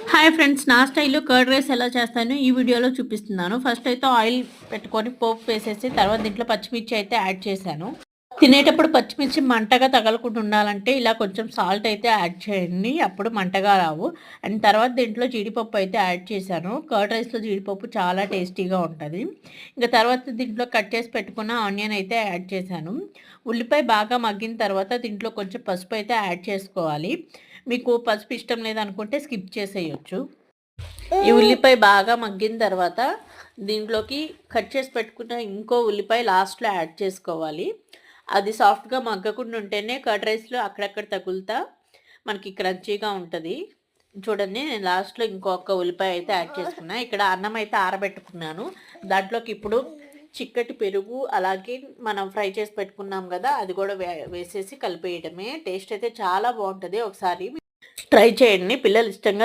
Hi friends, నా స్టైల్లో curd rice ఎలా చేస్తానో ఈ వీడియోలో చూపిస్తున్నాను. ఫస్ట్ అయితే ఆయిల్ పెట్టుకొని పోపు వేసేసి తర్వాత దీంట్లో పచ్చిమిర్చి అయితే యాడ్ చేశాను. తినేటప్పుడు పచ్చిమిర్చి మంటగా తగలకుండా ఉండాలంటే ఇలా కొంచెం సాల్ట్ అయితే యాడ్ చేయండి, అప్పుడు మంటగా రావు. అండ్ తర్వాత దీంట్లో జీడిపప్పు అయితే యాడ్ చేశాను. కర్డ్ రైస్లో జీడిపప్పు చాలా టేస్టీగా ఉంటుంది. ఇంకా తర్వాత దీంట్లో కట్ చేసి పెట్టుకున్న ఆనియన్ అయితే యాడ్ చేశాను. ఉల్లిపాయ బాగా మగ్గిన తర్వాత దీంట్లో కొంచెం పసుపు అయితే యాడ్ చేసుకోవాలి. మీకు పసుపు ఇష్టం లేదనుకుంటే స్కిప్ చేసేయచ్చు. ఈ ఉల్లిపాయ బాగా మగ్గిన తర్వాత దీంట్లోకి కట్ చేసి పెట్టుకున్న ఇంకో ఉల్లిపాయ లాస్ట్లో యాడ్ చేసుకోవాలి. అది సాఫ్ట్గా మగ్గకుండా ఉంటేనే కర్డ్ రైస్లో అక్కడక్కడ తగులుతా మనకి క్రంచీగా ఉంటుంది. చూడండి, నేను లాస్ట్లో ఇంకొక ఉల్లిపాయ అయితే యాడ్ చేసుకున్నా. ఇక్కడ అన్నం అయితే ఆరబెట్టుకున్నాను. దాంట్లోకి ఇప్పుడు చిక్కటి పెరుగు, అలాగే మనం ఫ్రై చేసి పెట్టుకున్నాం కదా, అది కూడా వేసేసి కలిపేయడమే. టేస్ట్ అయితే చాలా బాగుంటుంది. ఒకసారి ట్రై చేయండి, పిల్లలు ఇష్టంగా